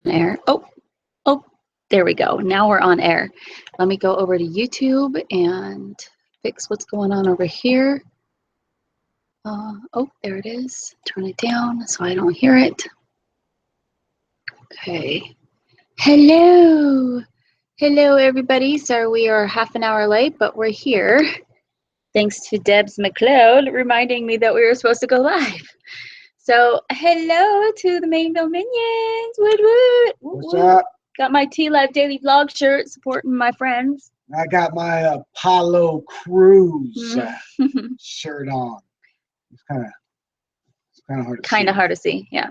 Air. Oh, there we go. Now we're on air. Let me go over to YouTube and fix what's going on over here. Oh, there it is. Turn it down so I don't hear it. Okay. Hello. Hello, everybody. Sorry we are half an hour late, but we're here. Thanks to Debra Mcleod reminding me that we were supposed to go live. So, hello to the Mainville Minions. Wood, wood. What's up? Got my T-Live Daily Vlog shirt supporting my friends. I got my Apollo Cruise shirt on. It's kind of hard to see. Kind of hard to see, yeah.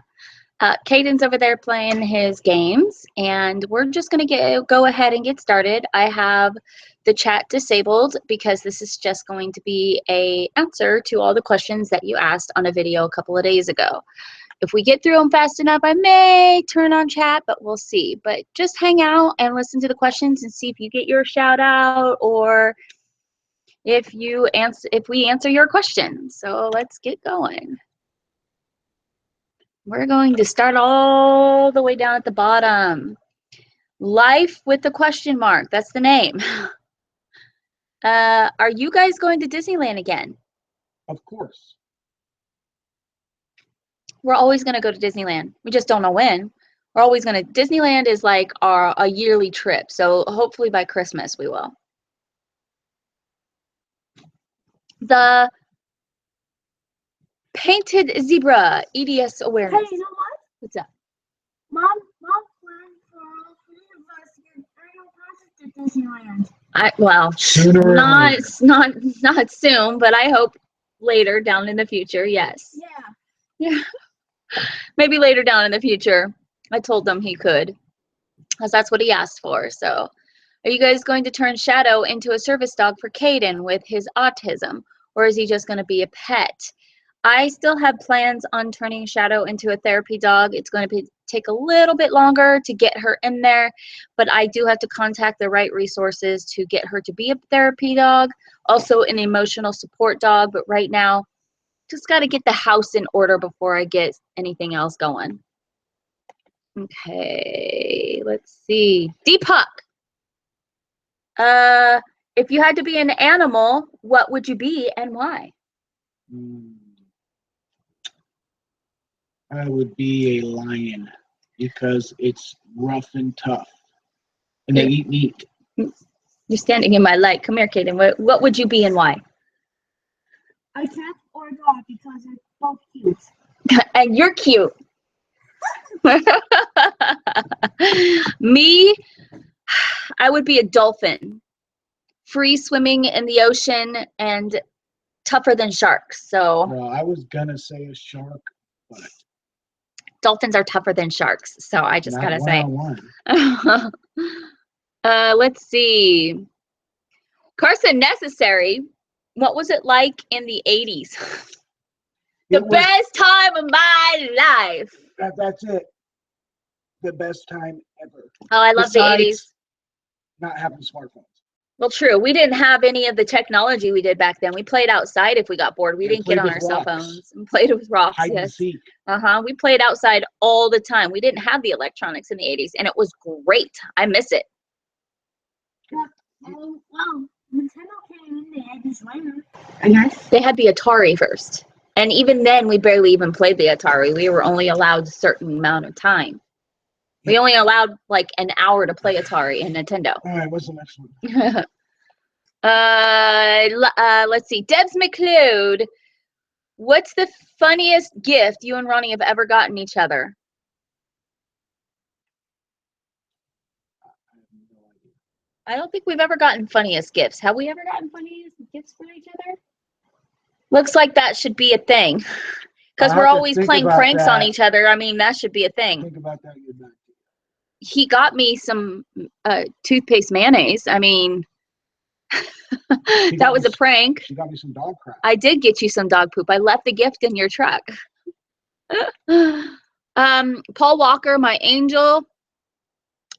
Cayden's over there playing his games, and we're just going to go ahead and get started. I have the chat disabled because this is just going to be an answer to all the questions that you asked on a video a couple of days ago. If we get through them fast enough, I may turn on chat, but we'll see. But just hang out and listen to the questions and see if you get your shout out or if we answer your question. So let's get going. We're going to start all the way down at the bottom. Life with the question mark. That's the name. Are you guys going to Disneyland again? Of course. We're always going to go to Disneyland. We just don't know when. We're always going to. Disneyland is like a yearly trip. So hopefully by Christmas we will. The Painted Zebra, EDS awareness. Hey, you know what? What's up? Mom planned for all three of us to get annual passes to Disneyland. Well, Sooner or later. not soon, but I hope later down in the future. Yes. Yeah. Maybe later down in the future. I told him he could, because that's what he asked for. So, are you guys going to turn Shadow into a service dog for Cayden with his autism, or is he just going to be a pet? I still have plans on turning Shadow into a therapy dog. It's going to take a little bit longer to get her in there, but I do have to contact the right resources to get her to be a therapy dog, also an emotional support dog, but right now, just got to get the house in order before I get anything else going. Okay, let's see. Deepak. If you had to be an animal, what would you be and why? I would be a lion because it's rough and tough, and they eat meat. You're standing in my light. Come here, Cayden. What would you be and why? A cat or a dog because they're both cute. And you're cute. Me, I would be a dolphin. Free swimming in the ocean and tougher than sharks. So. Well, I was gonna say a shark, but dolphins are tougher than sharks, so I just gotta say. Let's see. Carson Necessary, what was it like in the 80s? The best time of my life. That's it. The best time ever. Oh, I love the 80s. Not having smartphones. Well, true. We didn't have any of the technology we did back then. We played outside if we got bored. We didn't get on our cell phones and played with rocks. Hide and seek. We played outside all the time. We didn't have the electronics in the 80s, and it was great. I miss it. Well, Nintendo came in the 80s later, I guess. They had the Atari first. And even then, we barely even played the Atari. We were only allowed a certain amount of time. We only allowed like an hour to play Atari and Nintendo. All right, what's the next one? Let's see. Debra Mcleod. What's the funniest gift you and Ronnie have ever gotten each other? I don't think we've ever gotten funniest gifts. Have we ever gotten funniest gifts for each other? Looks like that should be a thing. Because we're always playing pranks on each other. I mean, that should be a thing. Think about that. You're back. He got me some toothpaste mayonnaise. I mean, that was a prank. She got me some dog crap. I did get you some dog poop. I left the gift in your truck. Paul Walker, my angel.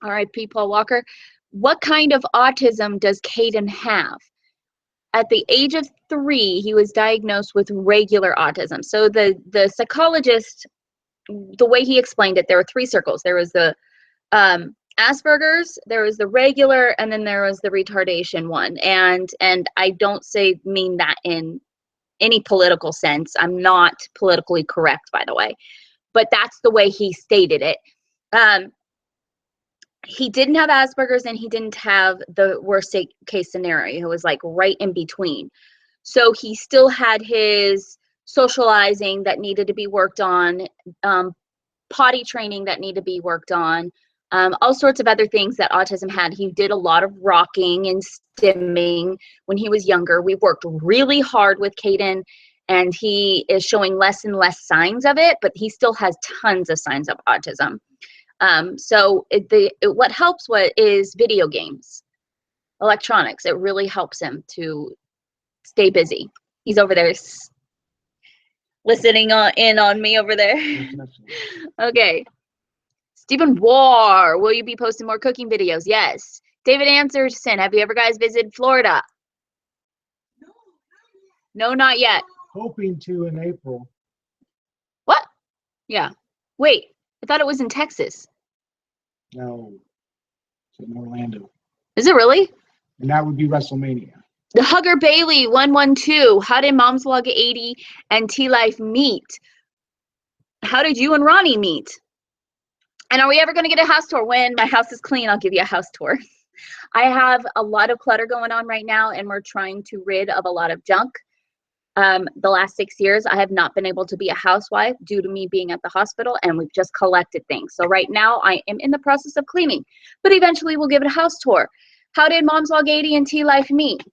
R.I.P. Paul Walker. What kind of autism does Cayden have? At the age of 3, he was diagnosed with regular autism. So the psychologist, the way he explained it, there were 3 circles. There was the Asperger's, there was the regular, and then there was the retardation one. And I don't mean that in any political sense. I'm not politically correct, by the way, but that's the way he stated it. He didn't have Asperger's and he didn't have the worst case scenario. It was like right in between. So he still had his socializing that needed to be worked on, potty training that needed to be worked on, all sorts of other things that autism had. He did a lot of rocking and stimming when he was younger. We worked really hard with Cayden, and he is showing less and less signs of it, but he still has tons of signs of autism. So what helps is video games, electronics. It really helps him to stay busy. He's over there listening in on me over there. Okay. Stephen War, will you be posting more cooking videos? Yes. David Anderson, have you ever guys visited Florida? No, not yet. Hoping to in April. What? Yeah. Wait, I thought it was in Texas. No, it's in Orlando. Is it really? And that would be WrestleMania. The Hugger Bailey 112. How did Mom's Vlog 80 and T-Life meet? How did you and Ronnie meet? And are we ever going to get a house tour? When my house is clean, I'll give you a house tour. I have a lot of clutter going on right now, and we're trying to rid of a lot of junk. The last 6 years, I have not been able to be a housewife due to me being at the hospital, and we've just collected things. So right now, I am in the process of cleaning, but eventually we'll give it a house tour. How did Mom's Vlog 80 and T-Life meet?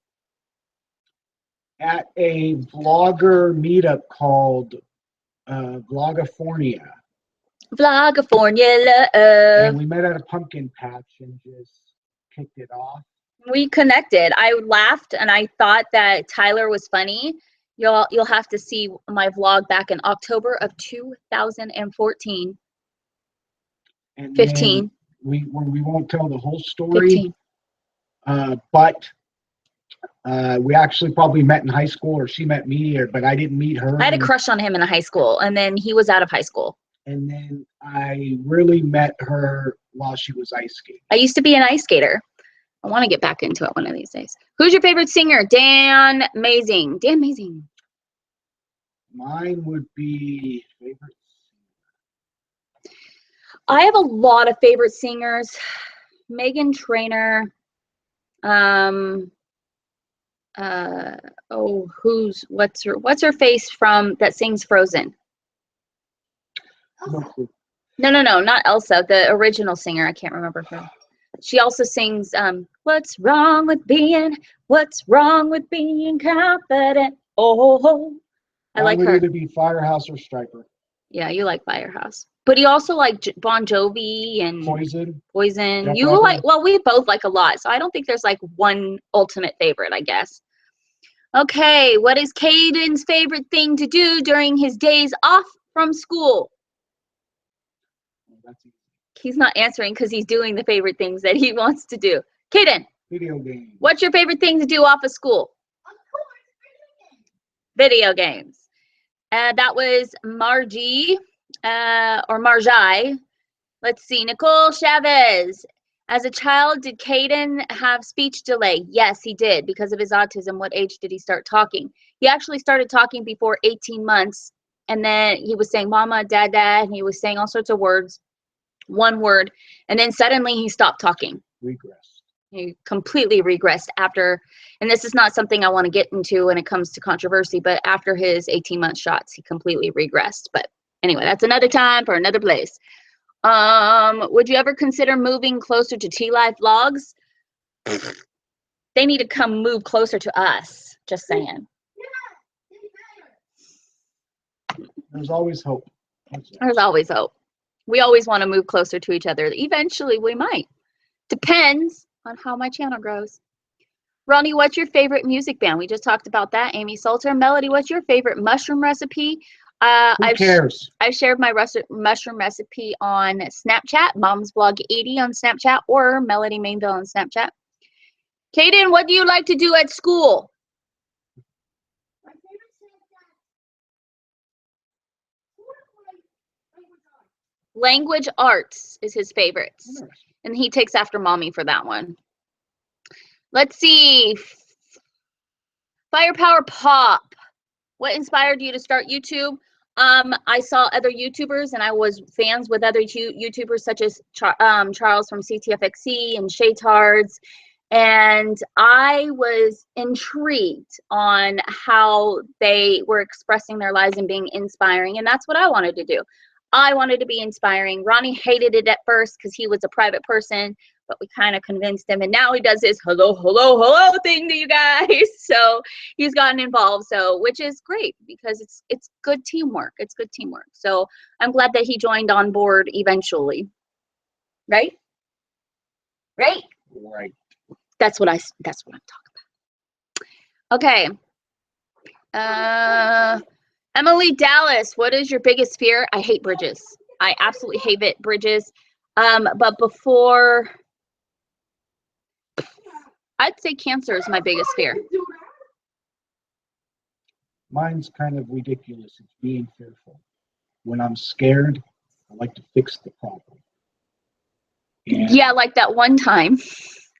At a vlogger meetup called Vlogafornia. Vlogafornia. And we met at a pumpkin patch and just kicked it off. We connected. I laughed and I thought that Tyler was funny. You'll have to see my vlog back in October of 2014. And 15. We won't tell the whole story. 15. But we actually probably met in high school, or she met me, but I didn't meet her. I had a crush on him in high school, and then he was out of high school. And then I really met her while she was ice skating. I used to be an ice skater. I want to get back into it one of these days. Who's your favorite singer? Dan Mazing. Dan Mazing. Mine would be favorite singer. I have a lot of favorite singers. Meghan Trainor. What's her face from that sings Frozen? No, not Elsa, the original singer. I can't remember her. She also sings what's wrong with being confident. Oh, I like her. Would either be Firehouse or Striper. Yeah, you like Firehouse. But you also like Bon Jovi and Poison. You like, well, we both like a lot. So I don't think there's like one ultimate favorite, I guess. Okay, what is Cayden's favorite thing to do during his days off from school? He's not answering because he's doing the favorite things that he wants to do. Cayden. Video games. What's your favorite thing to do off of school? Of course, video games. Video games. That was Margie, or Marjai. Let's see, Nicole Chavez. As a child, did Cayden have speech delay? Yes, he did, because of his autism. What age did he start talking? He actually started talking before 18 months, and then he was saying mama, dad, and he was saying all sorts of words, one word, and then suddenly he stopped talking. Regressed. He completely regressed after, and this is not something I want to get into when it comes to controversy, but after his 18-month shots, he completely regressed. But anyway, that's another time for another place. Would you ever consider moving closer to T-Life Vlogs? They need to come move closer to us. Just saying. There's always hope. There's always hope. We always want to move closer to each other. Eventually, we might. Depends on how my channel grows. Ronnie, what's your favorite music band? We just talked about that. Amy Salter. Melody, what's your favorite mushroom recipe? Who cares? I've shared my mushroom recipe on Snapchat, Mom's Vlog 80 on Snapchat, or Melody Mainville on Snapchat. Cayden, what do you like to do at school? My favorite Language arts is his favorites. Interesting. And he takes after mommy for that one. Let's see. Firepower Pop. What inspired you to start YouTube? I saw other YouTubers and I was fans with other YouTubers such as Charles from CTFXC and Shaytards. And I was intrigued on how they were expressing their lives and being inspiring. And that's what I wanted to do. I wanted to be inspiring. Ronnie hated it at first because he was a private person, but we kind of convinced him. And now he does his hello thing to you guys. So he's gotten involved. So, which is great because it's good teamwork. It's good teamwork. So I'm glad that he joined on board eventually. Right? Right? Right. That's what I'm talking about. Okay. Emily Dallas, what is your biggest fear? I hate bridges. I absolutely hate bridges. But before, I'd say cancer is my biggest fear. Mine's kind of ridiculous. It's being fearful. When I'm scared, I like to fix the problem. And Yeah, like that one time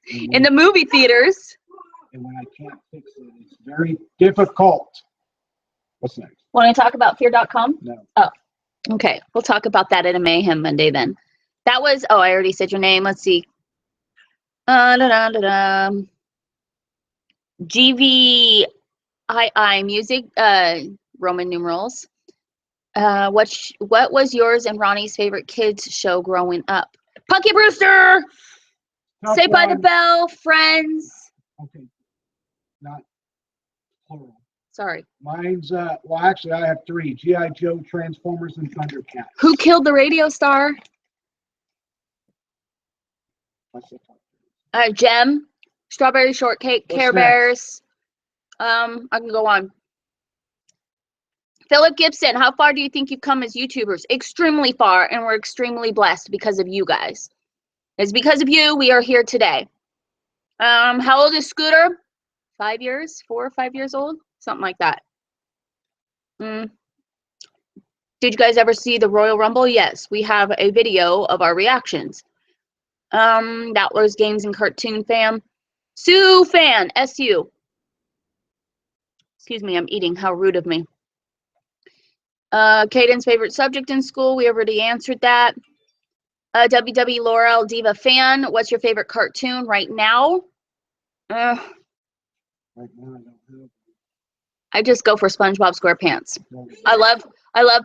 in the movie theaters. And when I can't fix it, it's very difficult. What's next? Want to talk about fear.com? No. Oh, okay. We'll talk about that at a Mayhem Monday then. That was, oh, I already said your name. Let's see. GVII music, Roman numerals. What was yours and Ronnie's favorite kids show growing up? Punky Brewster! Tough Saved by the one. Bell, Friends. Okay. Not plural. Sorry. Mine's, well, actually, I have three. G.I. Joe, Transformers, and Thundercats. Who killed the radio star? What's the top? Gem, Strawberry Shortcake, What's Care next? Bears. I can go on. Philip Gibson, how far do you think you've come as YouTubers? Extremely far, and we're extremely blessed because of you guys. It's because of you we are here today. How old is Scooter? 5 years? 4 or 5 years old? Something like that. Did you guys ever see the Royal Rumble? Yes, we have a video of our reactions. That was Games and Cartoon Fam. Sue Fan, SU. Excuse me, I'm eating. How rude of me. Cayden's favorite subject in school. We already answered that. WW Laurel Diva Fan. What's your favorite cartoon right now? Right now, I don't know. I just go for SpongeBob SquarePants. I love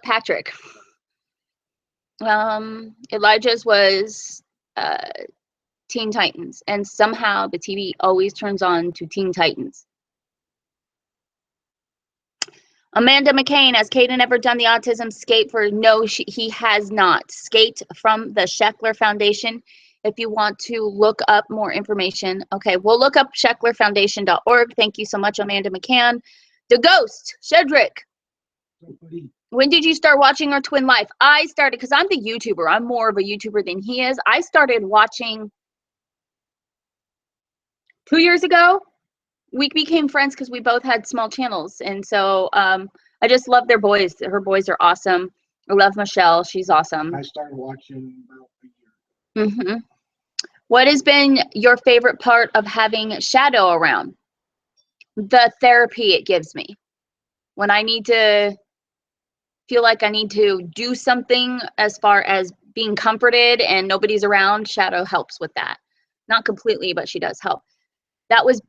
Patrick. Elijah's was Teen Titans, and somehow the TV always turns on to Teen Titans. Amanda McCain, has Cayden ever done the autism skate for? No, he has not. Skate from the Sheckler Foundation. If you want to look up more information, okay, we'll look up shecklerfoundation.org. Thank you so much, Amanda McCann. The Ghost, Shedrick. When did you start watching our twin life? I started, because I'm the YouTuber. I'm more of a YouTuber than he is. I started watching 2 years ago. We became friends because we both had small channels. And so I just love their boys. Her boys are awesome. I love Michelle. She's awesome. I started watching about a year. Mm-hmm. What has been your favorite part of having Shadow around? The therapy it gives me. When I need to feel like I need to do something as far as being comforted and nobody's around, Shadow helps with that. Not completely, but she does help. That was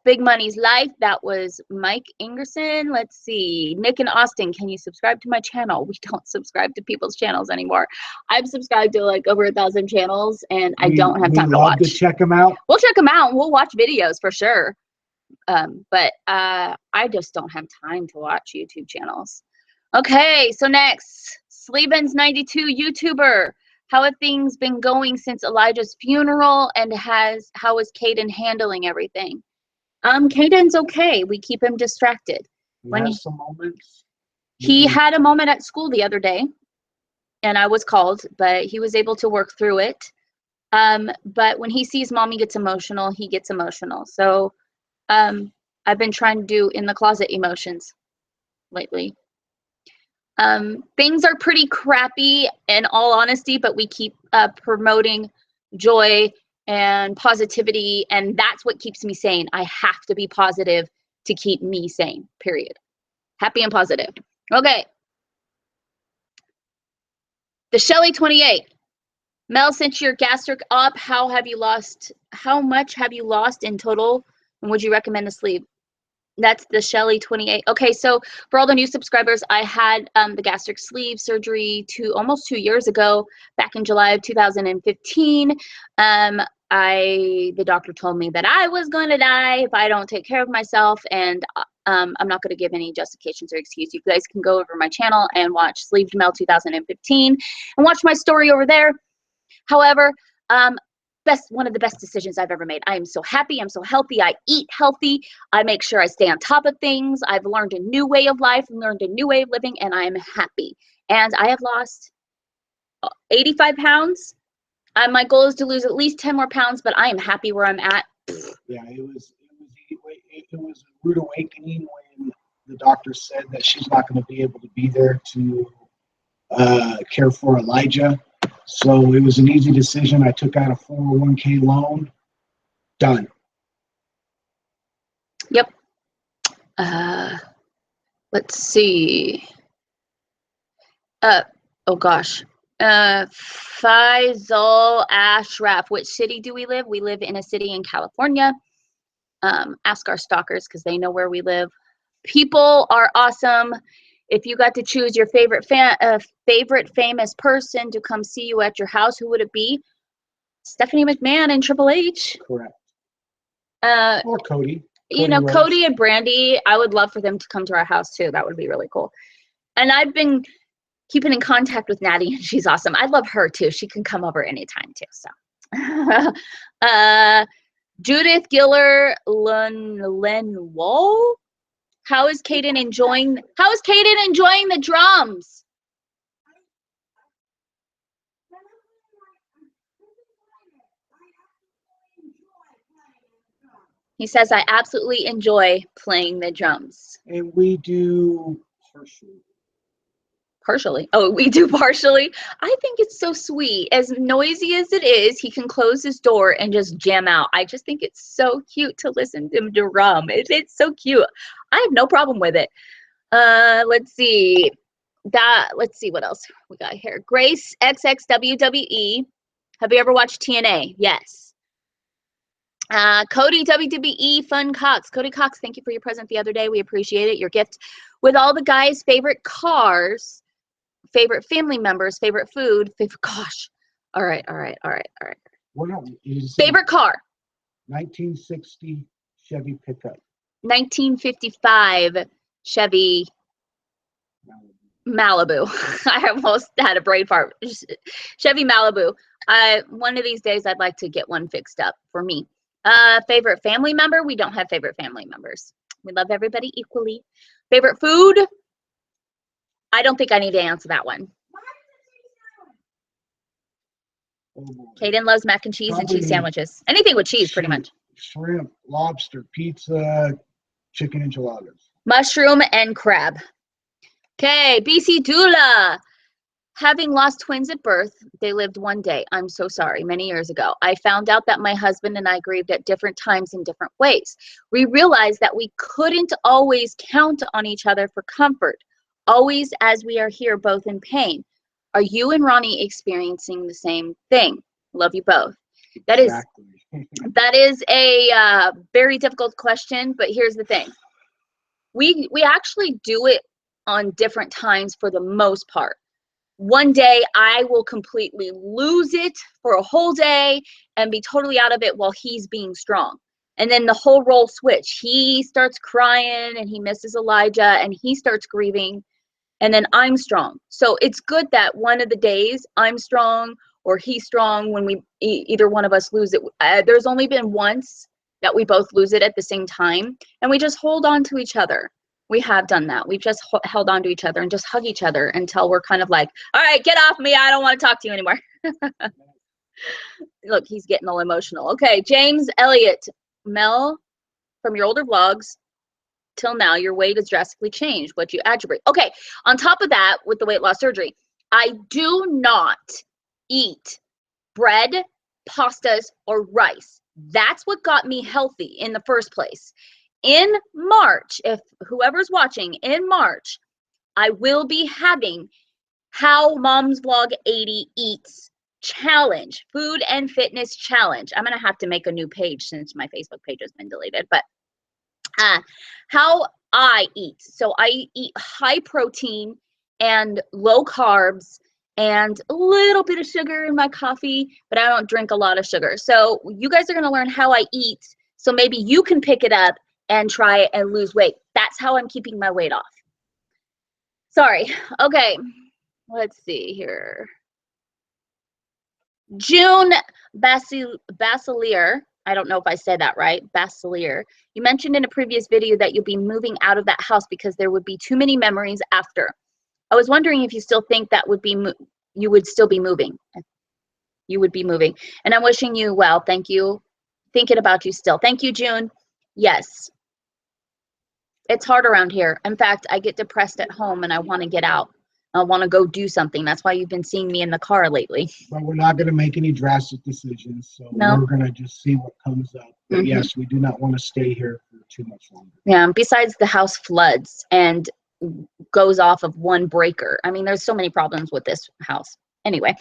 Big Money's Life. That was Mike Ingerson. Let's see. Nick and Austin, can you subscribe to my channel? We don't subscribe to people's channels anymore. I've subscribed to like over 1,000 channels, and I don't have time to watch. To check them out. We'll check them out, and we'll watch videos for sure. But I just don't have time to watch YouTube channels. Okay, so next, Sleebens92 YouTuber. How have things been going since Elijah's funeral, and how is Cayden handling everything? Cayden's okay. We keep him distracted. When some moments. He had a moment at school the other day, and I was called, but he was able to work through it. But when he sees mommy gets emotional, he gets emotional. So I've been trying to do in the closet emotions lately. Things are pretty crappy in all honesty, but we keep promoting joy and positivity, and that's what keeps me sane. I have to be positive to keep me sane, period. Happy and positive. Okay. The Shelly 28. Mel, since your gastric up, how much have you lost in total, and would you recommend a sleeve? That's the Shelly 28. Okay, so for all the new subscribers, I had the gastric sleeve surgery almost 2 years ago, back in July of 2015. The doctor told me that I was going to die if I don't take care of myself, and I'm not going to give any justifications or excuse. You guys can go over my channel and watch Sleeved Mel 2015 and watch my story over there. However, one of the best decisions I've ever made. I am so happy. I'm so healthy. I eat healthy. I make sure I stay on top of things. I've learned a new way of life and learned a new way of living, and I am happy. And I have lost 85 pounds. My goal is to lose at least 10 more pounds, but I am happy where I'm at. Yeah, it was a rude awakening when the doctor said that she's not going to be able to be there to care for Elijah. So it was an easy decision. I took out a 401k loan. Done. Yep. Let's see. Oh gosh. Faisal Ashraf. Which city do we live? We live in a city in California. Ask our stalkers because they know where we live. People are awesome. If you got to choose your favorite famous person to come see you at your house, who would it be? Stephanie McMahon and Triple H. Correct. Or Cody. You know, Cody and Brandy. I would love for them to come to our house too. That would be really cool. And I've been keeping in contact with Natty, and she's awesome. I love her too. She can come over anytime too. So, Judith Giller Lenwall. How is Cayden enjoying the drums? He says, I absolutely enjoy playing the drums. And we do partially. Partially. Oh, we do partially. I think it's so sweet. As noisy as it is, he can close his door and just jam out. I just think it's so cute to listen to him drum. It's so cute. I have no problem with it. Let's see. Let's see what else we got here. Grace XXWWE. Have you ever watched TNA? Yes. Cody WWE Fun Cox. Cody Cox, thank you for your present the other day. We appreciate it. Your gift with all the guys' favorite cars, favorite family members, favorite food, gosh. All right. Favorite car. 1960 Chevy pickup. 1955 Chevy Malibu. I almost had a brain fart. Chevy Malibu. One of these days I'd like to get one fixed up for me. Favorite family member? We don't have favorite family members. We love everybody equally. Favorite food? I don't think I need to answer that one. Cayden loves mac and cheese and cheese sandwiches. Anything with cheese, pretty much. Shrimp, lobster, pizza, chicken enchiladas. Mushroom and crab. Okay, BC Dula. Having lost twins at birth, they lived one day. I'm so sorry, many years ago. I found out that my husband and I grieved at different times in different ways. We realized that we couldn't always count on each other for comfort, always as we are here both in pain. Are you and Ronnie experiencing the same thing? Love you both. That is a very difficult question, but here's the thing. We actually do it on different times for the most part. One day I will completely lose it for a whole day and be totally out of it while he's being strong. And then the whole role switch. He starts crying and he misses Elijah and he starts grieving, and then I'm strong. So it's good that one of the days I'm strong or he's strong when we either one of us lose it. There's only been once that we both lose it at the same time, and we just hold on to each other. We have done that. We've just held on to each other and just hug each other until we're kind of like, all right, get off me. I don't want to talk to you anymore. Look, he's getting all emotional. Okay, James Elliott. Mel, from your older vlogs, till now, your weight has drastically changed. What do you attribute? Okay, on top of that, with the weight loss surgery, I do not eat bread, pastas, or rice. That's what got me healthy in the first place. In March, if whoever's watching, in March, I will be having How Mom's Vlog 80 Eats Challenge, food and fitness challenge. I'm going to have to make a new page since my Facebook page has been deleted, but how I eat. So I eat high protein and low carbs and a little bit of sugar in my coffee, but I don't drink a lot of sugar. So you guys are going to learn how I eat, so maybe you can pick it up and try and lose weight. That's how I'm keeping my weight off. Sorry. Okay. Let's see here. June Basilier. I don't know if I said that right. Basilier. You mentioned in a previous video that you'll be moving out of that house because there would be too many memories after. I was wondering if you still think that would be, you would still be moving. You would be moving. And I'm wishing you well. Thank you. Thinking about you still. Thank you, June. Yes. It's hard around here. In fact, I get depressed at home and I want to get out. I want to go do something. That's why you've been seeing me in the car lately. But we're not going to make any drastic decisions. So we're going to just see what comes up. But yes, we do not want to stay here for too much longer. Yeah, besides the house floods and goes off of one breaker. I mean, there's so many problems with this house. Anyway,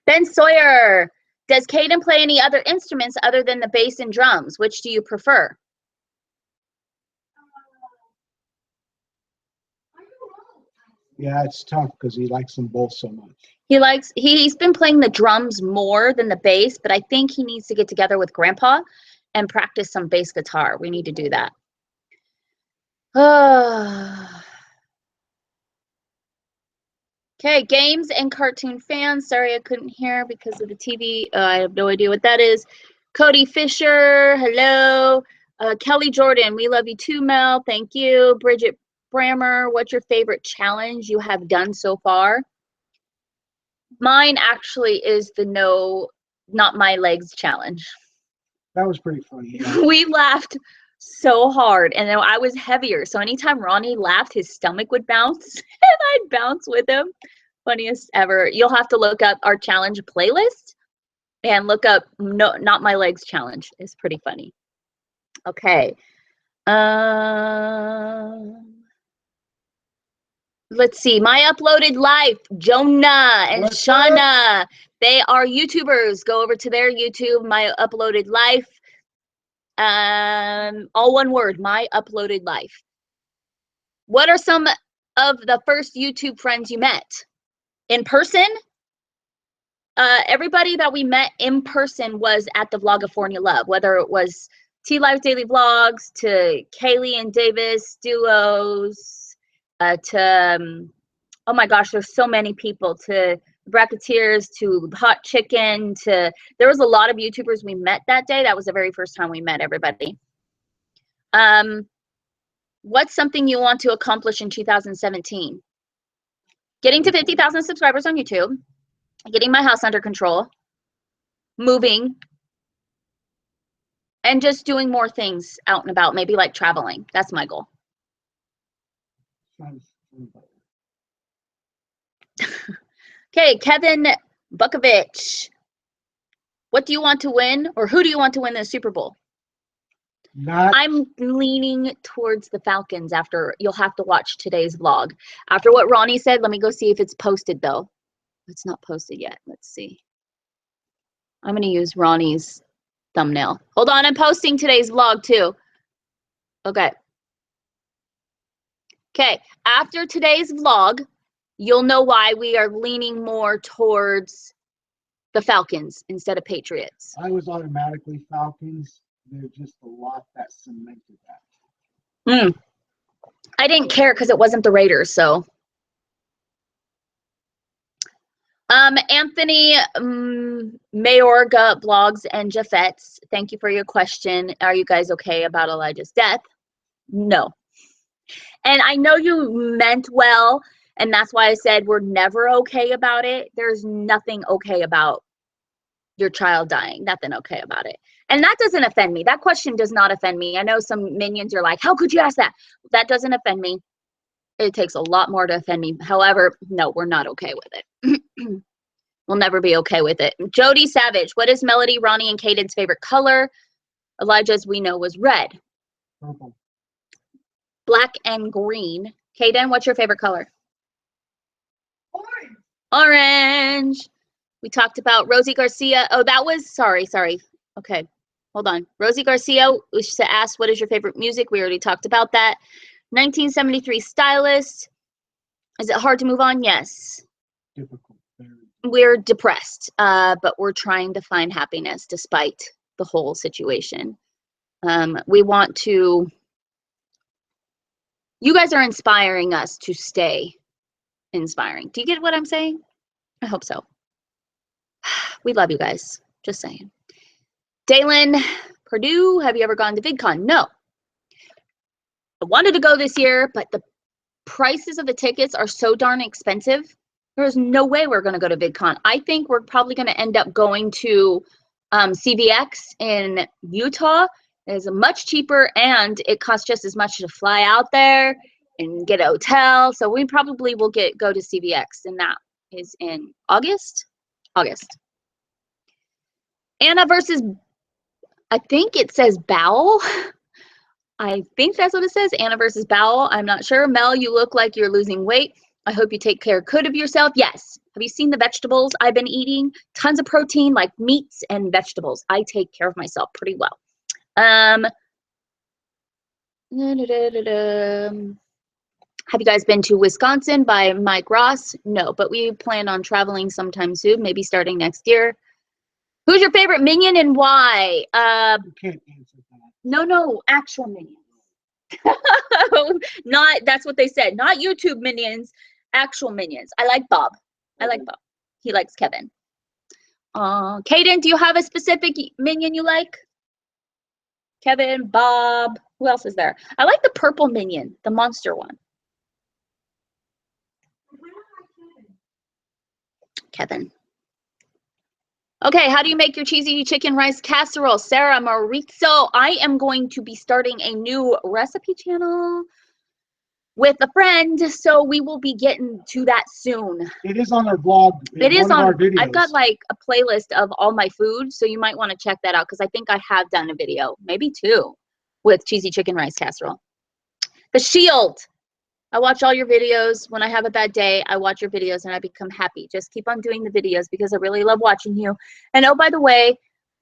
Ben Sawyer. Does Cayden play any other instruments other than the bass and drums? Which do you prefer? Yeah, it's tough because he likes them both so much. He's been playing the drums more than the bass, but I think he needs to get together with Grandpa and practice some bass guitar. We need to do that. Okay, games and cartoon fans. Sorry I couldn't hear because of the TV. I have no idea what that is. Cody Fisher, hello. Kelly Jordan, we love you too, Mel. Thank you. Bridget Brammer, what's your favorite challenge you have done so far? Mine actually is the not my legs challenge. That was pretty funny. Yeah. We laughed so hard, and I was heavier. So anytime Ronnie laughed, his stomach would bounce, and I'd bounce with him. Funniest ever. You'll have to look up our challenge playlist and look up Not My Legs challenge. It's pretty funny. Okay. Let's see. My Uploaded Life, Jonah and Shauna. They are YouTubers. Go over to their YouTube, My Uploaded Life. All one word, My Uploaded Life. What are some of the first YouTube friends you met? In person? Everybody that we met in person was at the Vlogafornia Love, whether it was T-Life Daily Vlogs, to Kaylee and Davis duos, to oh my gosh, there's so many people, to Bracketeers, to Hot Chicken, to there was a lot of YouTubers we met that day. That was the very first time we met everybody. What's something you want to accomplish in 2017? Getting to 50,000 subscribers on YouTube, getting my house under control, moving, and just doing more things out and about, maybe like traveling. That's my goal. Okay, Kevin Bukovich. What do you want to win, or who do you want to win the Super Bowl? I'm leaning towards the Falcons after. You'll have to watch today's vlog. After what Ronnie said, let me go see if it's posted, though. It's not posted yet. Let's see. I'm going to use Ronnie's thumbnail. Hold on, I'm posting today's vlog, too. Okay. Okay, after today's vlog, you'll know why we are leaning more towards the Falcons instead of Patriots. I was automatically Falcons. There's just a lot that cemented that. I didn't care because it wasn't the Raiders, so. Anthony Mayorga Blogs and Jaffets, thank you for your question. Are you guys okay about Elijah's death? No. And I know you meant well, and that's why I said we're never okay about it. There's nothing okay about your child dying. Nothing okay about it. And that doesn't offend me. That question does not offend me. I know some minions are like, how could you ask that? That doesn't offend me. It takes a lot more to offend me. However, no, we're not okay with it. We'll never be okay with it. Jody Savage, what is Melody, Ronnie, and Cayden's favorite color? Elijah's, we know, was red. Purple. Black and green. Cayden, what's your favorite color? Orange. Orange. We talked about Rosie Garcia. Oh, that was, sorry. Okay, hold on. Rosie Garcia asked, what is your favorite music? We already talked about that. 1973 stylist. Is it hard to move on? Yes. Difficult. Very. We're depressed, but we're trying to find happiness despite the whole situation. We want to, you guys are inspiring us to stay inspiring. Do you get what I'm saying? I hope so. We love you guys. Just saying. Dalen Purdue, have you ever gone to VidCon? No. I wanted to go this year, but the prices of the tickets are so darn expensive. There's no way we're going to go to VidCon. I think we're probably going to end up going to CVX in Utah. It's much cheaper, and it costs just as much to fly out there and get a hotel. So we probably will go to CVX, and that is in August. Anna versus, I think it says Bowel. I think that's what it says. Anna versus Bowel. I'm not sure. Mel, you look like you're losing weight. I hope you take good of yourself. Yes. Have you seen the vegetables I've been eating? Tons of protein, like meats and vegetables. I take care of myself pretty well. Have you guys been to Wisconsin by Mike Ross? No, but we plan on traveling sometime soon, maybe starting next year. Who's your favorite minion and why? You can't answer that. No, actual minions. Not, that's what they said. Not YouTube minions, actual minions. I like Bob. He likes Kevin. Cayden, do you have a specific minion you like? Kevin, Bob. Who else is there? I like the purple minion, the monster one. Kevin. Okay, how do you make your cheesy chicken rice casserole? Sarah Maurizo, I am going to be starting a new recipe channel with a friend, so we will be getting to that soon. It is on our blog. It is on our videos. I've got like a playlist of all my food, so you might want to check that out because I think I have done a video, maybe 2, with cheesy chicken rice casserole. The Shield. I watch all your videos. When I have a bad day, I watch your videos and I become happy. Just keep on doing the videos because I really love watching you. And oh, by the way,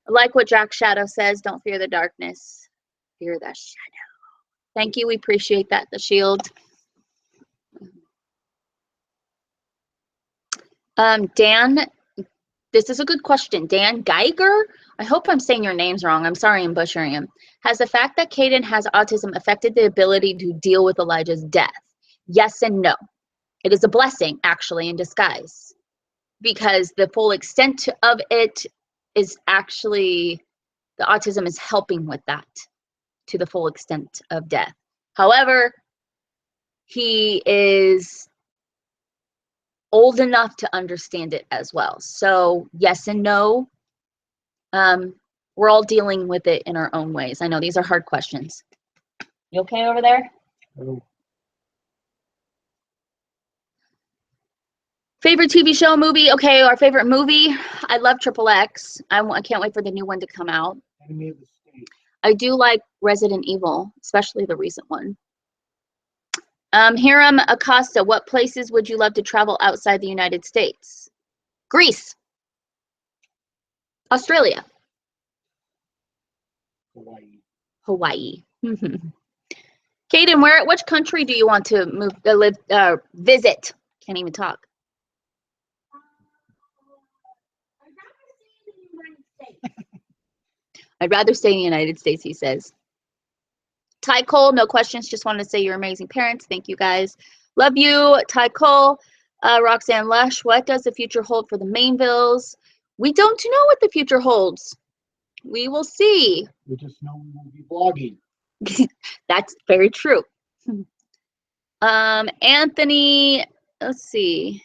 like what Drax Shadow says, don't fear the darkness, fear the shadow. Thank you. We appreciate that, The Shield. Dan, this is a good question. Dan Geiger, I hope I'm saying your names wrong. I'm sorry I'm butchering him. Has the fact that Cayden has autism affected the ability to deal with Elijah's death? Yes and no. It is a blessing, actually, in disguise, because the full extent of it is actually, the autism is helping with that to the full extent of death. However, he is old enough to understand it as well. So yes and no. We're all dealing with it in our own ways. I know these are hard questions. You okay over there? Oh. Favorite TV show, movie? Okay, our favorite movie. I love XXX. I can't wait for the new one to come out. Enemy of the State. I do like Resident Evil, especially the recent one. Hiram Acosta, what places would you love to travel outside the United States? Greece. Australia. Hawaii. Cayden, which country do you want to visit? Can't even talk. I'd rather stay in the United States, he says. Ty Cole, no questions. Just wanted to say you're amazing parents. Thank you, guys. Love you, Ty Cole. Roxanne Lush, what does the future hold for the Mainvilles? We don't know what the future holds. We will see. We just know we will be vlogging. That's very true. Anthony, let's see.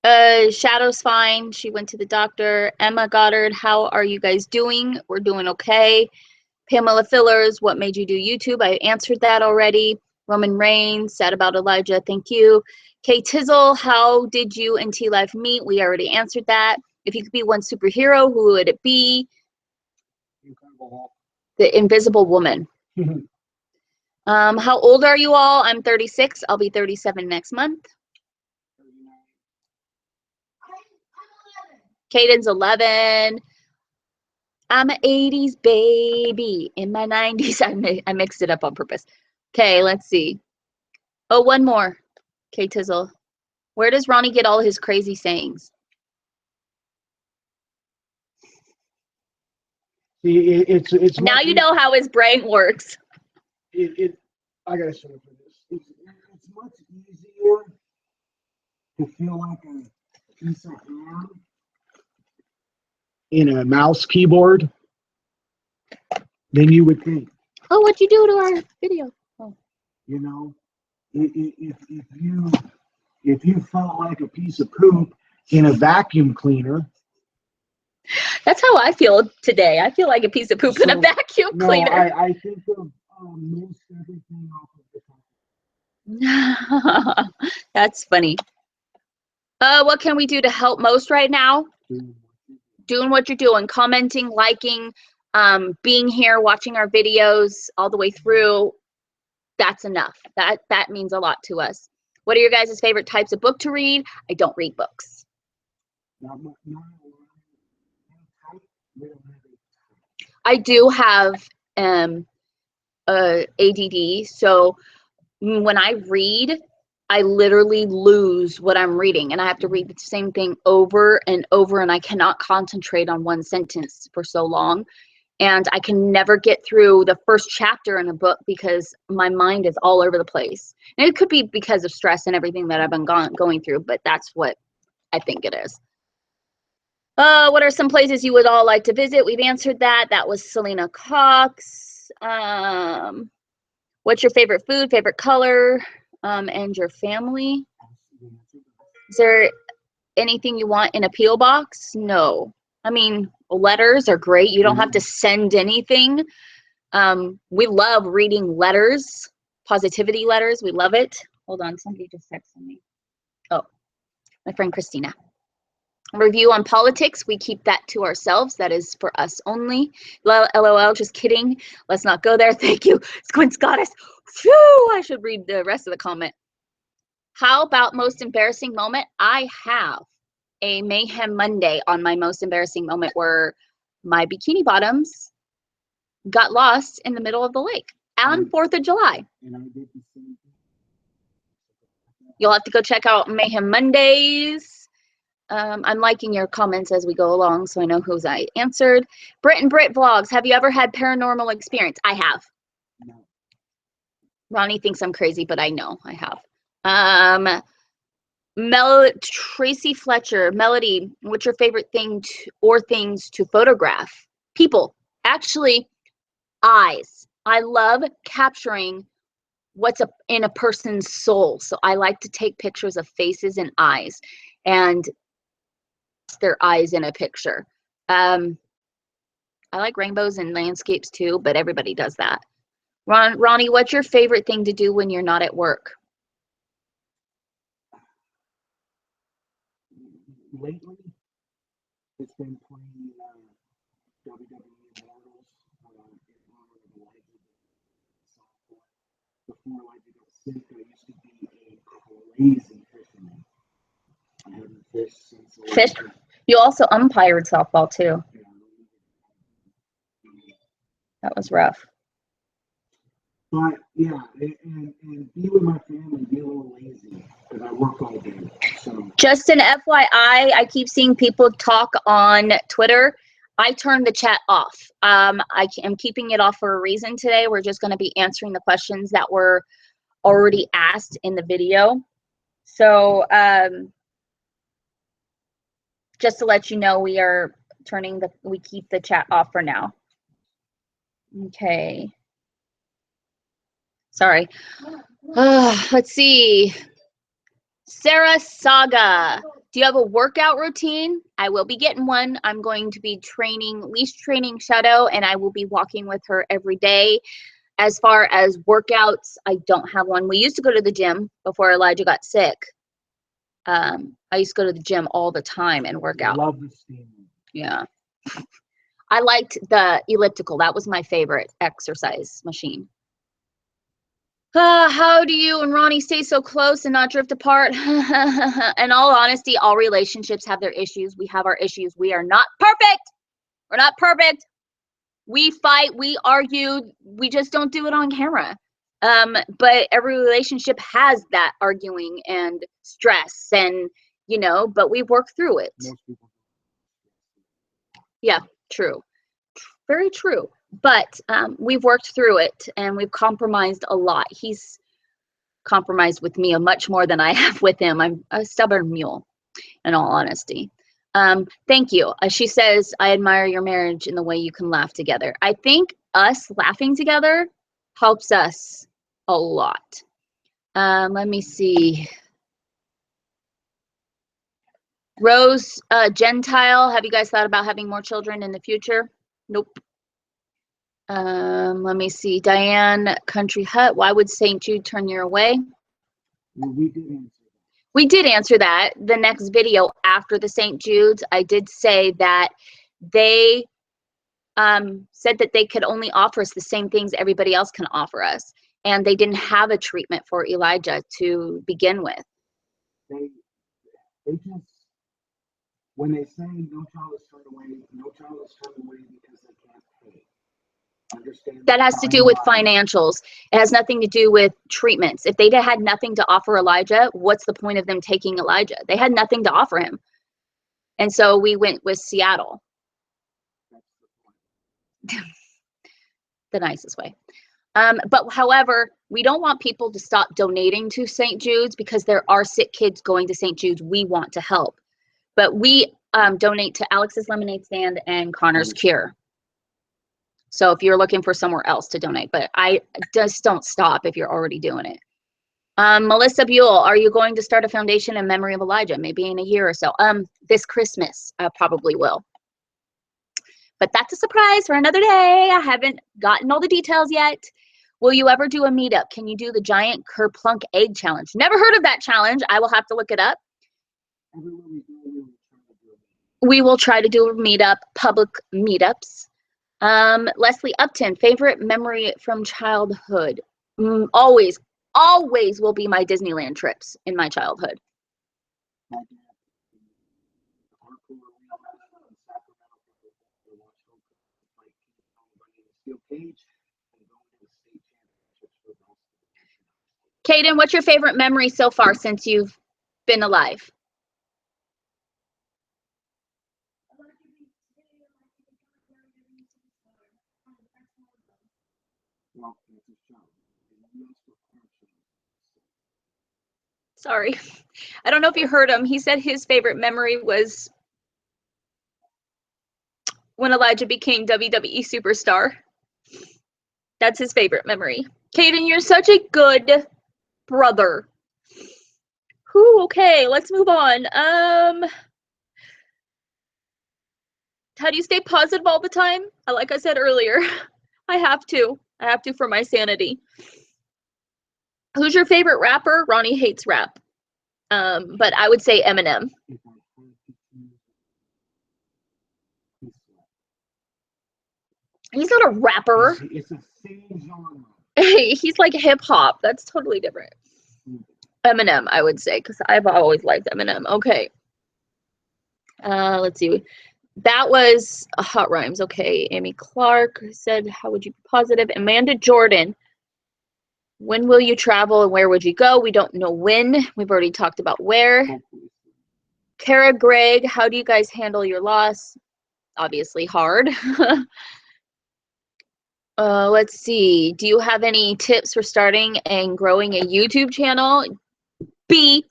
Shadow's fine. She went to the doctor. Emma Goddard, how are you guys doing? We're doing okay. Pamela Fillers, what made you do YouTube? I answered that already. Roman Reigns, sad about Elijah. Thank you. Kay Tizzle, how did you and T-Life meet? We already answered that. If you could be one superhero, who would it be? The Invisible Woman. How old are you all? I'm 36. I'll be 37 next month. Cayden's 11. I'm an 80s baby. In my 90s, I mixed it up on purpose. Okay, let's see. Oh, one more. Okay, Tizzle. Where does Ronnie get all his crazy sayings? See, it's now you know how his brain works. I gotta show you this. It's much easier to feel like a piece of ham in a mouse keyboard than you would think. Oh, what'd you do to our video? Oh. You know, if you felt like a piece of poop in a vacuum cleaner. That's how I feel today. I feel like a piece of poop in a vacuum cleaner. I think of most everything off of the top. That's funny. What can we do to help most right now? Doing what you're doing, commenting, liking, being here, watching our videos all the way through. That's enough. That means a lot to us. What are your guys' favorite types of book to read? I don't read books. I do have ADD, so when I read, I literally lose what I'm reading, and I have to read the same thing over and over, and I cannot concentrate on one sentence for so long, and I can never get through the first chapter in a book because my mind is all over the place. And it could be because of stress and everything that I've been going through, but that's what I think it is. What are some places you would all like to visit? We've answered that. That was Selena Cox. What's your favorite food, favorite color, and your family? Is there anything you want in a P.O. box? No. I mean, letters are great. You don't have to send anything. We love reading letters, positivity letters. We love it. Hold on, somebody just texted me. Oh, my friend Christina. Review on politics, we keep that to ourselves. That is for us only. LOL, just kidding. Let's not go there. Thank you. Squints Goddess. Phew, I should read the rest of the comment. How about most embarrassing moment? I have a Mayhem Monday on my most embarrassing moment where my bikini bottoms got lost in the middle of the lake on 4th of July. You'll have to go check out Mayhem Mondays. I'm liking your comments as we go along, so I know whose I answered. Brit and Brit Vlogs, have you ever had paranormal experience? I have. No. Ronnie thinks I'm crazy, but I know I have. Tracy Fletcher, Melody, what's your favorite thing or things to photograph? People. Actually, eyes. I love capturing what's in a person's soul. So I like to take pictures of faces and eyes. And their eyes in a picture. I like rainbows and landscapes too, but everybody does that. Ronnie, what's your favorite thing to do when you're not at work? Lately, it's been playing WWE Immortals before Elijah got sick. I used to be a crazy fisherman. I haven't fished since Elijah. You also umpired softball too. That was rough. But yeah, and be with my family, be a little lazy because I work all day. So just an FYI, I keep seeing people talk on Twitter. I turned the chat off. I am keeping it off for a reason today. We're just going to be answering the questions that were already asked in the video. So just to let you know, we are we keep the chat off for now. Okay. Sorry. Let's see. Sarah Saga. Do you have a workout routine? I will be getting one. I'm going to be leash training Shadow, and I will be walking with her every day. As far as workouts, I don't have one. We used to go to the gym before Elijah got sick. I used to go to the gym all the time and work out. Love the steam. Yeah. I liked the elliptical. That was my favorite exercise machine. How do you and Ronnie stay so close and not drift apart? In all honesty, all relationships have their issues. We have our issues. We are not perfect. We're not perfect. We fight, we argue. We just don't do it on camera. But every relationship has that arguing and stress and, you know, but we work through it. Most people. Yeah, true. Very true. But we've worked through it and we've compromised a lot. He's compromised with me much more than I have with him. I'm a stubborn mule, in all honesty. Thank you. She says, I admire your marriage and the way you can laugh together. I think us laughing together helps us a lot. Let me see. Rose Gentile, have you guys thought about having more children in the future? Nope. Let me see. Diane Country Hut, why would St. Jude turn you away? Well, we did answer that. We did answer that. The next video after the St. Jude's, I did say that they said that they could only offer us the same things everybody else can offer us. And they didn't have a treatment for Elijah to begin with. They just, when they say no child is turned away, no child is turned away because they can't pay. Understand That has to do with financials. It has nothing to do with treatments. If they had nothing to offer Elijah, what's the point of them taking Elijah? They had nothing to offer him. And so we went with Seattle. The nicest way. But however, we don't want people to stop donating to St. Jude's because there are sick kids going to St. Jude's. We want to help. But we donate to Alex's Lemonade Stand and Connor's Cure. So if you're looking for somewhere else to donate, but I just don't stop if you're already doing it. Melissa Buell, are you going to start a foundation in memory of Elijah? Maybe in a year or so. This Christmas, I probably will. But that's a surprise for another day. I haven't gotten all the details yet. Will you ever do a meetup? Can you do the giant Kerplunk egg challenge? Never heard of that challenge. I will have to look it up. We will try to do a meetup, public meetups. Leslie Upton, favorite memory from childhood? Always will be my Disneyland trips in my childhood. Cayden, what's your favorite memory so far since you've been alive? Sorry. I don't know if you heard him. He said his favorite memory was when Elijah became WWE Superstar. That's his favorite memory. Cayden, you're such a good brother. Whew, okay, let's move on. How do you stay positive all the time? Like I said earlier, I have to for my sanity. Who's your favorite rapper? Ronnie hates rap. But I would say Eminem. He's not a rapper. It's a same genre. He's like hip hop. That's totally different. Eminem, I would say, because I've always liked Eminem. Okay. Let's see. That was Hot Rhymes. Okay. Amy Clark said, how would you be positive? Amanda Jordan, when will you travel and where would you go? We don't know when. We've already talked about where. Kara Gregg, how do you guys handle your loss? Obviously hard. Let's see. Do you have any tips for starting and growing a YouTube channel? Be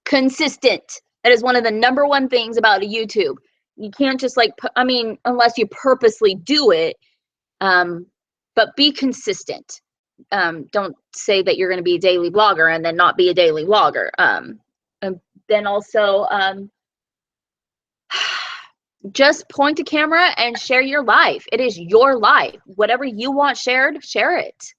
consistent. That is one of the #1 things about a YouTube. You can't just like, I mean, unless you purposely do it, but be consistent. Don't say that you're going to be a daily vlogger and then not be a daily vlogger. And then also Just point a camera and share your life. It is your life. Whatever you want shared, share it.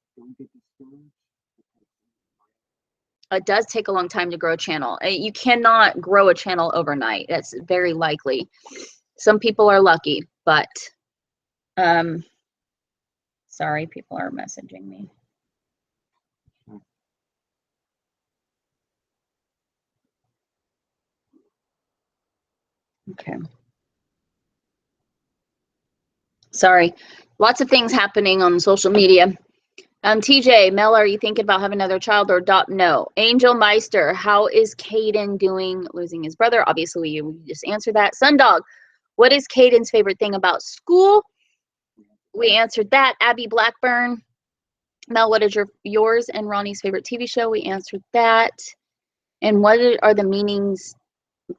It does take a long time to grow a channel. You cannot grow a channel overnight. That's very likely. Some people are lucky, but sorry, people are messaging me. Okay. Sorry. Lots of things happening on social media. TJ, Mel, are you thinking about having another child or adopt? No. Angel Meister, how is Cayden doing losing his brother? Obviously, you just answered that. Sundog, what is Cayden's favorite thing about school? We answered that. Abby Blackburn, Mel, what is yours and Ronnie's favorite TV show? We answered that. And what are the meanings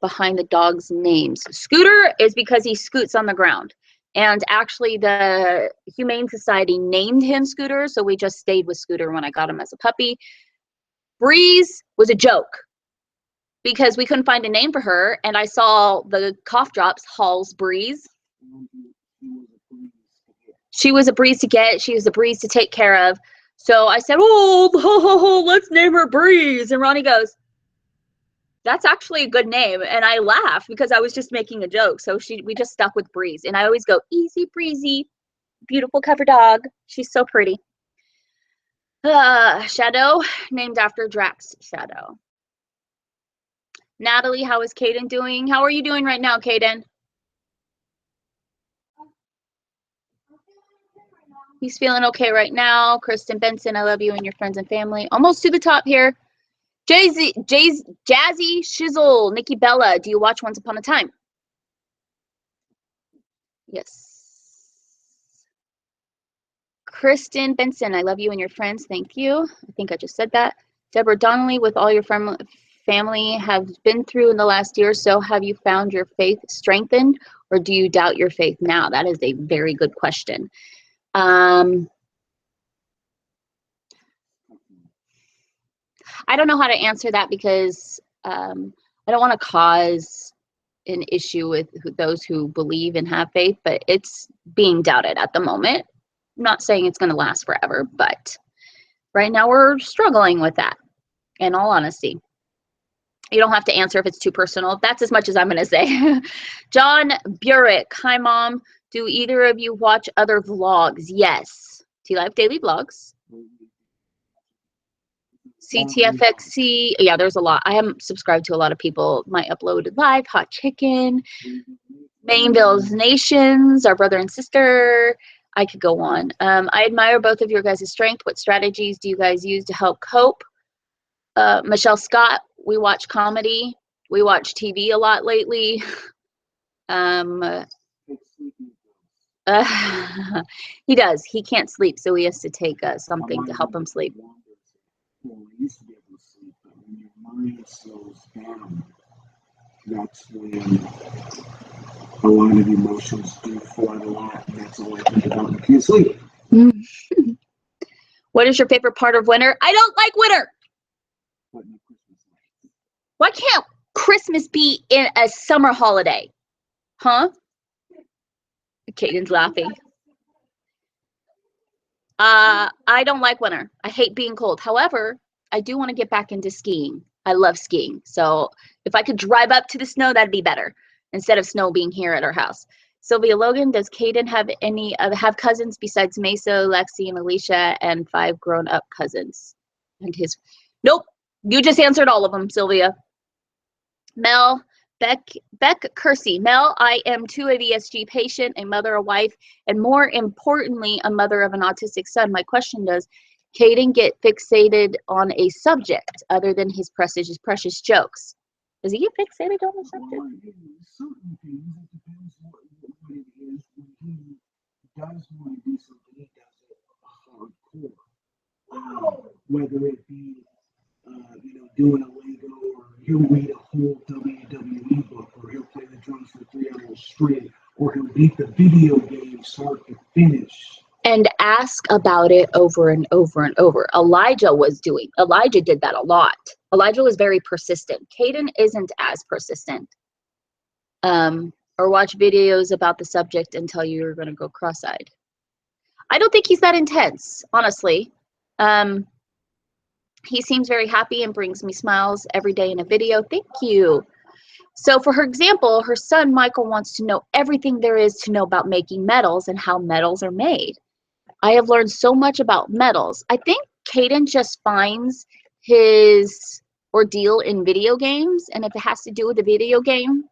behind the dog's names? Scooter is because he scoots on the ground. And actually, the Humane Society named him Scooter, so we just stayed with Scooter when I got him as a puppy. Breeze was a joke because we couldn't find a name for her, and I saw the cough drops, Hall's Breeze. She was a breeze to get. She was a breeze to take care of. So I said, oh, let's name her Breeze. And Ronnie goes, that's actually a good name. And I laughed because I was just making a joke. So we just stuck with Breeze. And I always go, easy breezy, beautiful cover dog. She's so pretty. Shadow, named after Drax Shadow. Natalie, how is Cayden doing? How are you doing right now, Cayden? He's feeling okay right now. Kristen Benson, I love you and your friends and family. Almost to the top here. Jazzy Shizzle, Nikki Bella, do you watch Once Upon a Time? Yes. Kristen Benson, I love you and your friends. Thank you. I think I just said that. Deborah Donnelly, with all your family have been through in the last year or so, have you found your faith strengthened, or do you doubt your faith now? That is a very good question. I don't know how to answer that because I don't want to cause an issue with those who believe and have faith, but it's being doubted at the moment. I'm not saying it's going to last forever, but right now we're struggling with that, in all honesty. You don't have to answer if it's too personal. That's as much as I'm going to say. John Burek, hi, Mom. Do either of you watch other vlogs? Yes. T-Life Daily Vlogs. CTFXC, yeah, there's a lot. I am subscribed to a lot of people. My Uploaded Live, Hot Chicken, Mainville's Nations, Our Brother and Sister. I could go on. I admire both of your guys' strength. What strategies do you guys use to help cope? Michelle Scott, we watch comedy. We watch TV a lot lately. He does. He can't sleep, so he has to take something to help him sleep. Well, we used to be able to sleep, but when your mind slows down, that's when a lot of emotions do flood a lot, and that's all I think about when I can't sleep. What is your favorite part of winter? I don't like winter. Why can't Christmas be in a summer holiday? Huh? Cayden's laughing. I don't like winter. I hate being cold. However, I do want to get back into skiing. I love skiing. So if I could drive up to the snow, that'd be better instead of snow being here at our house. Sylvia Logan, does Cayden have any have cousins besides Mesa, Lexi, and Alicia, and 5 grown-up cousins? And his nope. You just answered all of them, Sylvia. Mel, Beck Kersey. Mel, I am too a VSG patient, a mother, a wife, and more importantly, a mother of an autistic son. My question does Cayden get fixated on a subject other than his precious jokes? Does he get fixated on the subject? Well, certain things, it depends what it is. When he does want to do something, he does it hardcore. Whether it be, doing a Lego, or he'll read a whole WWE book, or he'll play the drums for 3 hours straight, or he'll beat the video game start to finish. And ask about it over and over and over. Elijah did that a lot. Elijah was very persistent. Cayden isn't as persistent. or watch videos about the subject and tell you you're going to go cross-eyed. I don't think he's that intense, honestly. He seems very happy and brings me smiles every day in a video. Thank you. So for her example, her son Michael wants to know everything there is to know about making metals and how metals are made. I have learned so much about metals. I think Cayden just finds his ordeal in video games, and if it has to do with a video game,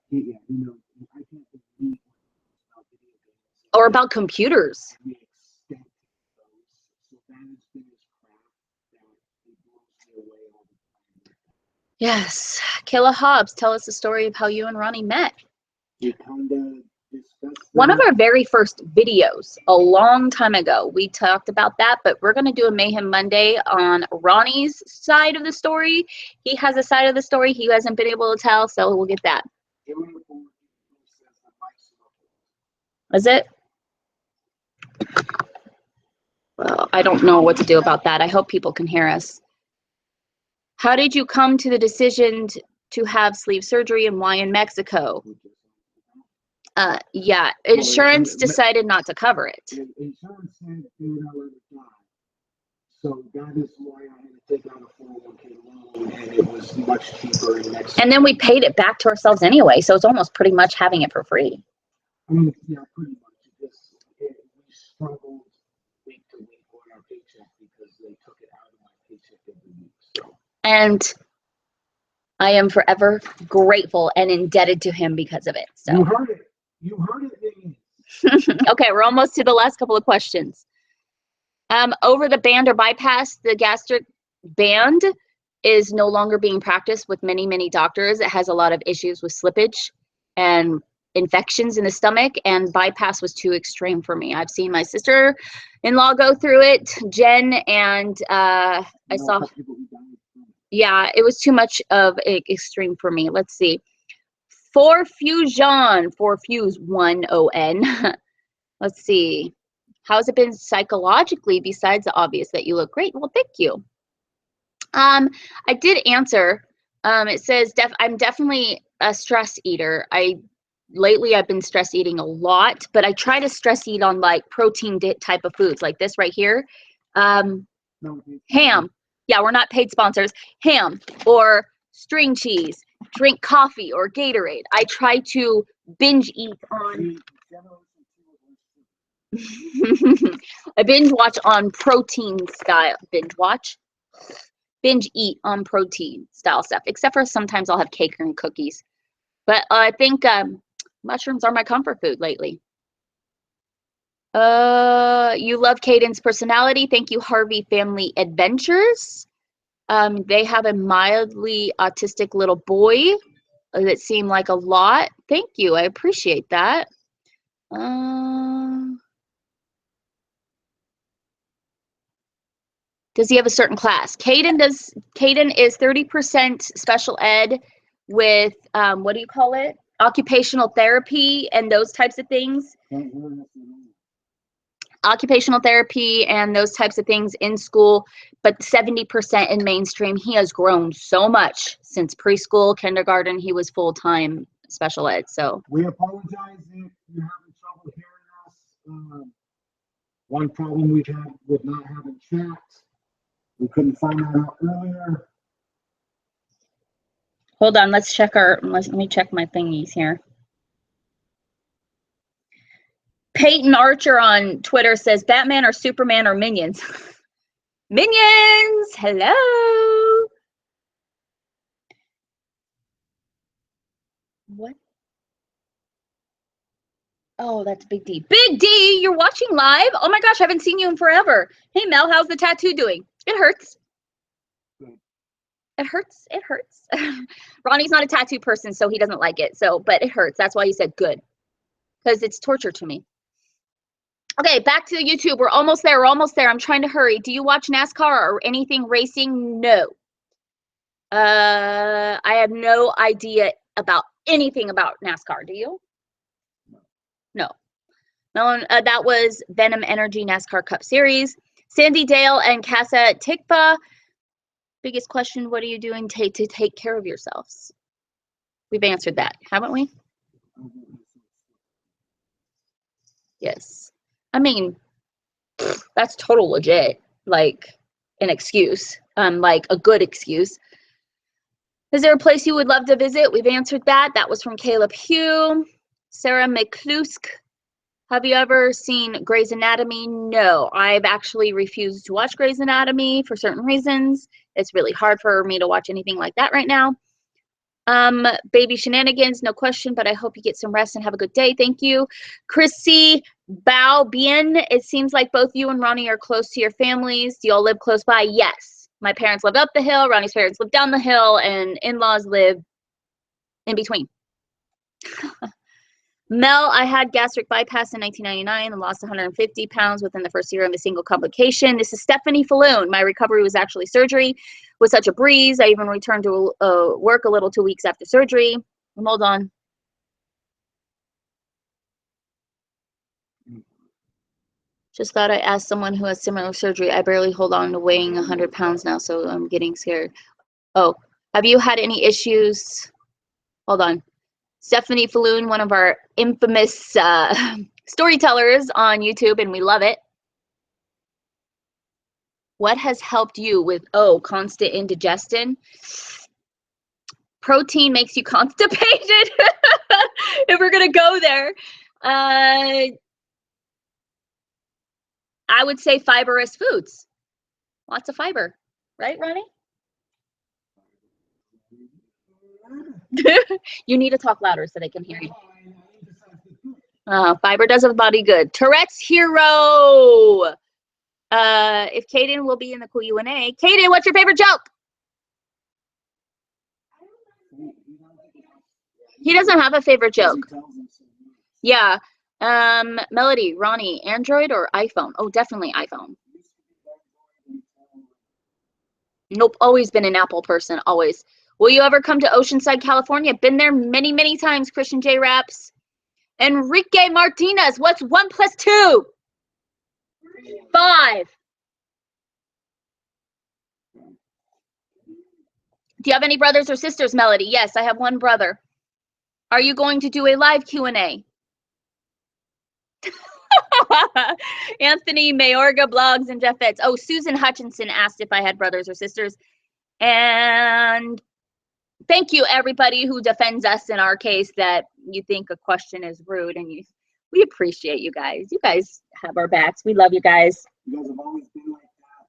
or about computers. Yes. Kayla Hobbs, tell us the story of how you and Ronnie met. We kind of discussed One of our very first videos a long time ago, we talked about that, but we're going to do a Mayhem Monday on Ronnie's side of the story. He has a side of the story he hasn't been able to tell, so we'll get that. Is it? Well, I don't know what to do about that. I hope people can hear us. How did you come to the decision to have sleeve surgery and why in Mexico? Yeah, insurance decided not to cover it. Insurance said they would not let it die. So that is why I had to take out a 401k loan, and it was much cheaper in Mexico. And then we paid it back to ourselves anyway, so it's almost pretty much having it for free. I mean, yeah, pretty much. We struggled week to week on our paycheck because they took it out of my paycheck every week. So. And I am forever grateful and indebted to him because of it. So. You heard it. You heard it. Okay, we're almost to the last couple of questions. Over the band or bypass, the gastric band is no longer being practiced with many doctors. It has a lot of issues with slippage and infections in the stomach, and bypass was too extreme for me. I've seen my sister-in-law go through it, Jen, and I saw, yeah, it was too much of an extreme for me. Let's see. For Fusion, for Fuse 1ON. Let's see. How's it been psychologically besides the obvious that you look great? Well, thank you. I did answer. It says I'm definitely a stress eater. Lately I've been stress eating a lot, but I try to stress eat on like protein type of foods like this right here. Ham. Yeah, we're not paid sponsors. Ham or string cheese. Drink coffee or Gatorade. I try to binge eat on I binge watch on protein style binge eat on protein style stuff, except for sometimes I'll have cake and cookies. But I think mushrooms are my comfort food lately. You love Cayden's personality. Thank you, Harvey Family Adventures. They have a mildly autistic little boy that seemed like a lot. Thank you. I appreciate that. Does he have a certain class? Cayden does. Cayden is 30% special ed with, what do you call it? Occupational therapy and those types of things. Occupational therapy and those types of things in school, but 70% in mainstream. He has grown so much since preschool, kindergarten. He was full-time special ed. So we apologize if you're having trouble hearing us. One problem we've had with not having chat, we couldn't find that out earlier. Hold on, let's check let me check my thingies here. Peyton Archer on Twitter says, Batman or Superman or Minions? Minions! Hello! What? Oh, that's Big D. Big D, you're watching live? Oh my gosh, I haven't seen you in forever. Hey, Mel, how's the tattoo doing? It hurts. It hurts. It hurts. Ronnie's not a tattoo person, so he doesn't like it. So, but it hurts. That's why he said good. Because it's torture to me. Okay, back to YouTube. We're almost there. We're almost there. I'm trying to hurry. Do you watch NASCAR or anything racing? No. I have no idea about anything about NASCAR. Do you? No. No. That was Venom Energy NASCAR Cup Series. Sandy Dale and Casa Tikva. Biggest question, what are you doing to take care of yourselves? We've answered that, haven't we? Yes. I mean, that's total legit. Like an excuse. Like a good excuse. Is there a place you would love to visit? We've answered that. That was from Caleb Hugh. Sarah McClusk. Have you ever seen Grey's Anatomy? No, I've actually refused to watch Grey's Anatomy for certain reasons. It's really hard for me to watch anything like that right now. Baby shenanigans, no question, but I hope you get some rest and have a good day. Thank you. Chrissy Bao Bien, it seems like both you and Ronnie are close to your families. Do y'all live close by? Yes. My parents live up the hill, Ronnie's parents live down the hill, and in-laws live in between. Mel, I had gastric bypass in 1999 and lost 150 pounds within the first year of a single complication. This is Stephanie Falloon. My recovery was actually surgery. Was such a breeze. I even returned to work a little 2 weeks after surgery. Hold on. Just thought I asked someone who has similar surgery. I barely hold on to weighing 100 pounds now, so I'm getting scared. Oh, have you had any issues? Hold on. Stephanie Falloon, one of our infamous storytellers on YouTube, and we love it. What has helped you with, constant indigestion? Protein makes you constipated. If we're going to go there. I would say fibrous foods. Lots of fiber. Right, Ronnie? You need to talk louder so they can hear you. Fiber does the body good. Tourette's hero. If Cayden will be in the Q&A. Cayden, what's your favorite joke? He doesn't have a favorite joke. Yeah. Melody, Ronnie, Android or iPhone? Oh, definitely iPhone. Nope, always been an Apple person, always. Will you ever come to Oceanside, California? Been there many, many times, Christian J. Raps. Enrique Martinez, what's 1 + 2? 5. Do you have any brothers or sisters, Melody? Yes, I have one brother. Are you going to do a live Q&A? Anthony Mayorga blogs and Jeff Eds. Oh, Susan Hutchinson asked if I had brothers or sisters. And thank you, everybody who defends us in our case that you think a question is rude. And we appreciate you guys. You guys have our backs. We love you guys. You guys have always been like that,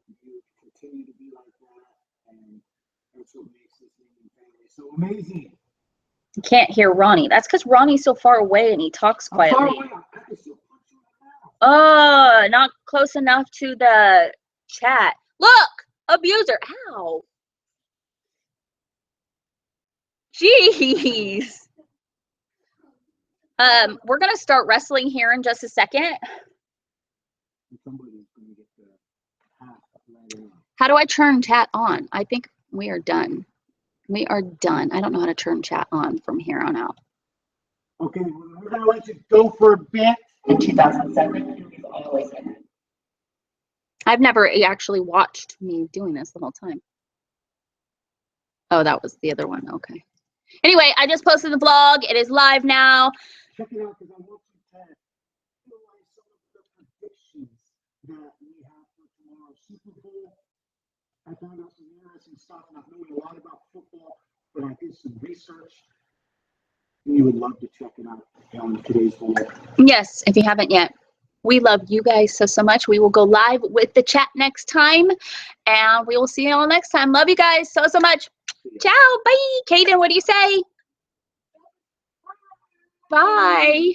and you continue to be like that, and that's what makes this family so amazing. You can't hear Ronnie. That's because Ronnie's so far away and he talks quietly. Oh, not close enough to the chat. Look, abuser. Ow. Jeez. We're gonna start wrestling here in just a second. How do I turn chat on? I think we are done. We are done. I don't know how to turn chat on from here on out. Okay, we're gonna let you go for a bit. In 2007, we've always been. I've never actually watched me doing this the whole time. Oh, that was the other one. Okay. Anyway, I just posted the vlog. It is live now. Check it out because I want you to realize some of the predictions that we have for tomorrow's Super Bowl. I found out some interesting stuff, and I've known a lot about football, but I did some research. You would love to check it out on today's vlog. Yes, if you haven't yet. We love you guys so much. We will go live with the chat next time, and we will see you all next time. Love you guys so much. Ciao. Bye. Cayden, what do you say? Bye.